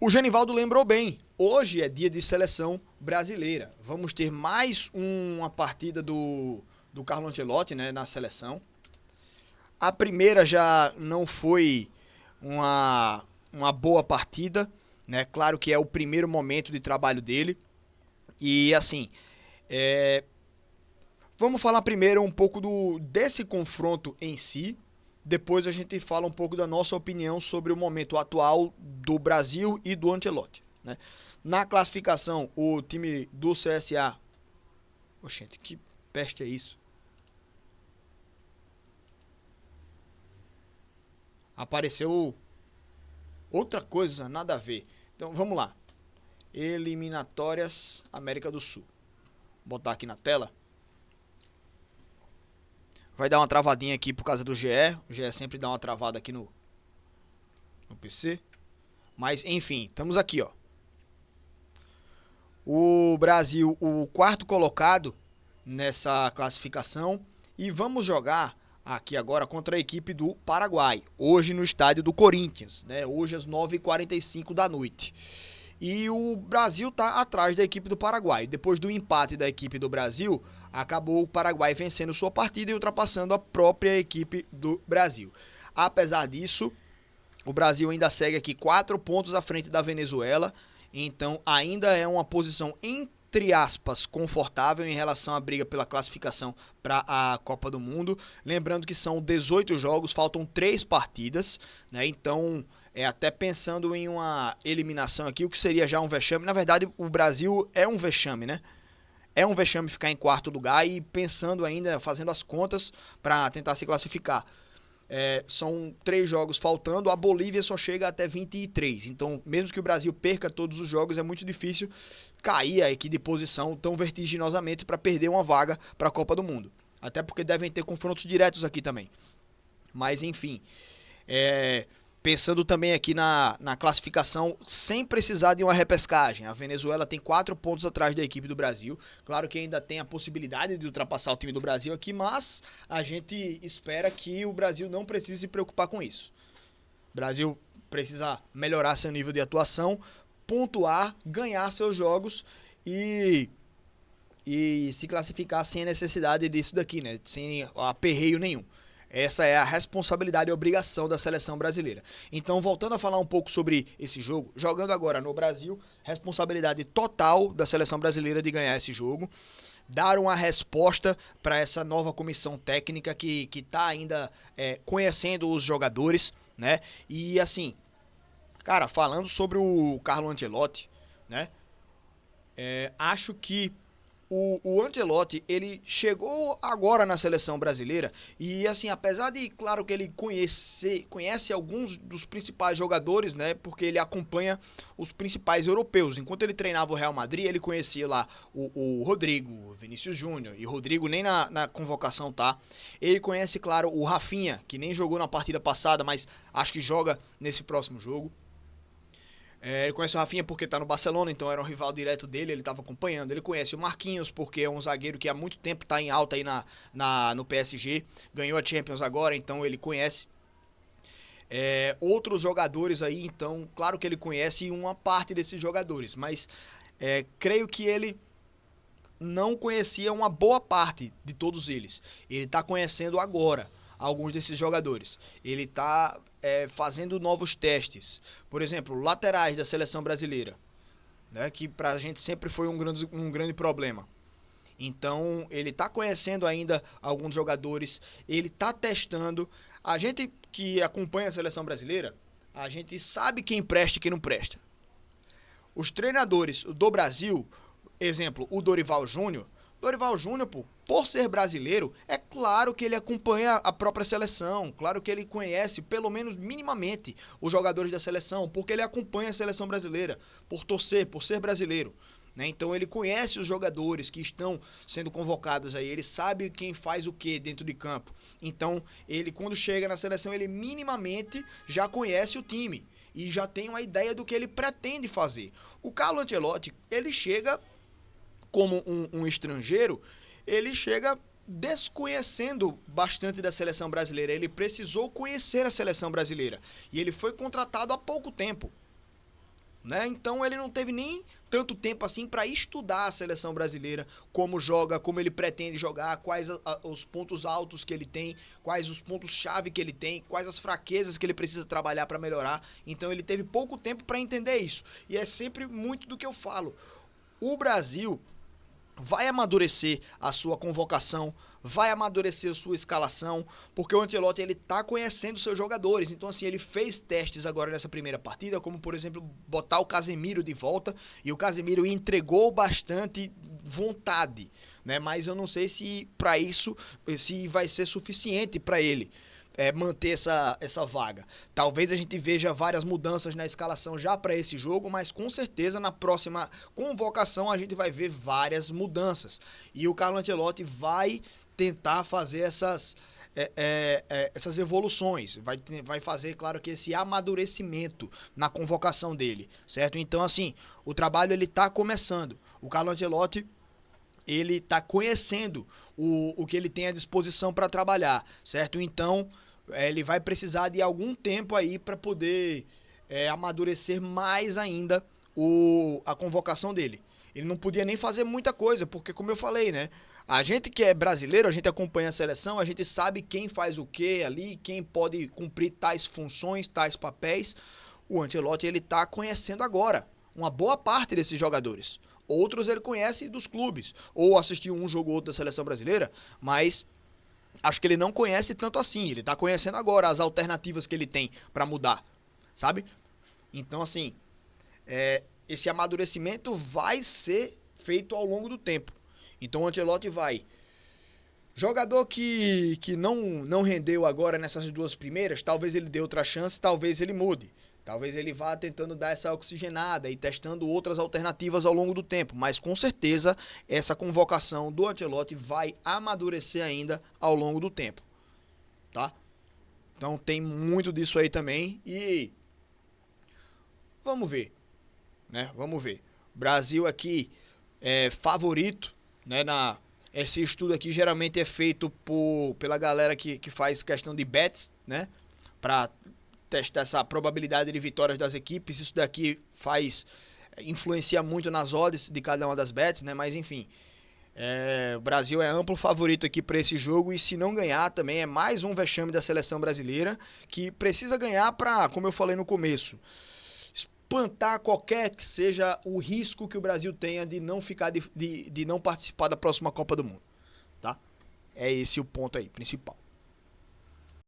O Genivaldo lembrou bem, hoje é dia de seleção brasileira. Vamos ter mais uma partida do Carlo Ancelotti, né, na seleção. A primeira já não foi uma boa partida, né? Claro que é o primeiro momento de trabalho dele. E assim, é, vamos falar primeiro um pouco desse confronto em si. Depois a gente fala um pouco da nossa opinião sobre o momento atual do Brasil e do Ancelotti, né? Na classificação, o time do CSA... Oxente, que peste é isso? Apareceu outra coisa, nada a ver. Então vamos lá. Eliminatórias América do Sul. Vou botar aqui na tela. Vai dar uma travadinha aqui por causa do GE. O GE sempre dá uma travada aqui no PC. Mas enfim, estamos aqui, ó. O Brasil, o quarto colocado nessa classificação. E vamos jogar aqui agora contra a equipe do Paraguai. Hoje no estádio do Corinthians, né? Hoje às 9h45 da noite. E o Brasil está atrás da equipe do Paraguai. Depois do empate da equipe do Brasil, acabou o Paraguai vencendo sua partida e ultrapassando a própria equipe do Brasil. Apesar disso, o Brasil ainda segue aqui 4 pontos à frente da Venezuela. Então ainda é uma posição entre aspas confortável em relação à briga pela classificação para a Copa do Mundo. Lembrando que são 18 jogos, faltam 3 partidas, né? Então, até pensando em uma eliminação aqui, o que seria já um vexame. Na verdade, o Brasil é um vexame, né? É um vexame ficar em quarto lugar e pensando ainda, fazendo as contas para tentar se classificar. São 3 jogos faltando, a Bolívia só chega até 23. Então, mesmo que o Brasil perca todos os jogos, é muito difícil cair aqui de posição tão vertiginosamente para perder uma vaga para a Copa do Mundo. Até porque devem ter confrontos diretos aqui também. Mas, enfim, pensando também aqui na classificação, sem precisar de uma repescagem. A Venezuela tem 4 pontos atrás da equipe do Brasil. Claro que ainda tem a possibilidade de ultrapassar o time do Brasil aqui, mas a gente espera que o Brasil não precise se preocupar com isso. O Brasil precisa melhorar seu nível de atuação, pontuar, ganhar seus jogos e se classificar sem a necessidade disso daqui, né? Sem aperreio nenhum. Essa é a responsabilidade e obrigação da seleção brasileira. Então, voltando a falar um pouco sobre esse jogo, jogando agora no Brasil, responsabilidade total da seleção brasileira de ganhar esse jogo, dar uma resposta para essa nova comissão técnica que está ainda conhecendo os jogadores, né? E assim, cara, falando sobre o Carlo Ancelotti, né? Acho que o Ancelotti, ele chegou agora na seleção brasileira e, assim, apesar de, claro que ele conhece alguns dos principais jogadores, né, porque ele acompanha os principais europeus. Enquanto ele treinava o Real Madrid, ele conhecia lá o Rodrigo, o Vinícius Júnior, e o Rodrigo nem na convocação tá. Ele conhece, claro, o Rafinha, que nem jogou na partida passada, mas acho que joga nesse próximo jogo. Ele conhece o Rafinha porque tá no Barcelona, então era um rival direto dele, ele estava acompanhando. Ele conhece o Marquinhos porque é um zagueiro que há muito tempo está em alta aí no PSG. Ganhou a Champions agora, então ele conhece. Outros jogadores aí, então, claro que ele conhece uma parte desses jogadores, mas creio que ele não conhecia uma boa parte de todos eles. Ele está conhecendo agora alguns desses jogadores. Ele está fazendo novos testes. Por exemplo, laterais da seleção brasileira, né, que pra gente sempre foi um grande problema. Então, ele está conhecendo ainda alguns jogadores, ele está testando. A gente que acompanha a seleção brasileira, a gente sabe quem presta e quem não presta. Os treinadores do Brasil, exemplo, o Dorival Júnior, por ser brasileiro, é claro que ele acompanha a própria seleção, claro que ele conhece, pelo menos minimamente, os jogadores da seleção, porque ele acompanha a seleção brasileira, por torcer, por ser brasileiro, né? Então ele conhece os jogadores que estão sendo convocados aí, ele sabe quem faz o que dentro de campo. Então, ele quando chega na seleção, ele minimamente já conhece o time e já tem uma ideia do que ele pretende fazer. O Carlo Ancelotti, ele chega como um estrangeiro, ele chega desconhecendo bastante da seleção brasileira. Ele precisou conhecer a seleção brasileira. E ele foi contratado há pouco tempo. né? Então ele não teve nem tanto tempo assim para estudar a seleção brasileira, como joga, como ele pretende jogar, quais os pontos altos que ele tem, quais os pontos chave que ele tem, quais as fraquezas que ele precisa trabalhar para melhorar. Então ele teve pouco tempo para entender isso. E é sempre muito do que eu falo. O Brasil vai amadurecer a sua convocação, vai amadurecer a sua escalação, porque o Ancelotti ele tá conhecendo seus jogadores. Então assim, ele fez testes agora nessa primeira partida, como por exemplo, botar o Casemiro de volta, e o Casemiro entregou bastante vontade, né? Mas eu não sei se para isso se vai ser suficiente para ele manter essa vaga. Talvez a gente veja várias mudanças na escalação já para esse jogo, mas com certeza na próxima convocação a gente vai ver várias mudanças. E o Carlo Ancelotti vai tentar fazer essas evoluções, vai fazer, claro, que esse amadurecimento na convocação dele, certo? Então, assim, o trabalho ele tá começando. O Carlo Ancelotti ele está conhecendo o que ele tem à disposição para trabalhar, certo? Então, ele vai precisar de algum tempo aí para poder amadurecer mais ainda a convocação dele. Ele não podia nem fazer muita coisa, porque como eu falei, né? A gente que é brasileiro, a gente acompanha a seleção, a gente sabe quem faz o que ali, quem pode cumprir tais funções, tais papéis. O Ancelotti ele está conhecendo agora uma boa parte desses jogadores. Outros ele conhece dos clubes, ou assistiu um jogo ou outro da seleção brasileira, mas acho que ele não conhece tanto assim. Ele tá conhecendo agora as alternativas que ele tem para mudar, sabe? Então, assim, esse amadurecimento vai ser feito ao longo do tempo. Então o Ancelotti vai. Jogador que não rendeu agora nessas duas primeiras, talvez ele dê outra chance, talvez ele mude. Talvez ele vá tentando dar essa oxigenada e testando outras alternativas ao longo do tempo. Mas com certeza essa convocação do Ancelotti vai amadurecer ainda ao longo do tempo. Tá? Então tem muito disso aí também. E vamos ver. Né? Vamos ver. Brasil aqui é favorito, né, esse estudo aqui geralmente é feito pela galera que faz questão de bets, né? Para testar essa probabilidade de vitórias das equipes. Isso daqui influencia muito nas odds de cada uma das bets, né? Mas enfim, o Brasil é amplo favorito aqui para esse jogo, e se não ganhar também é mais um vexame da seleção brasileira, que precisa ganhar para, como eu falei no começo, espantar qualquer que seja o risco que o Brasil tenha de não ficar de não participar da próxima Copa do Mundo, tá? É esse o ponto aí principal.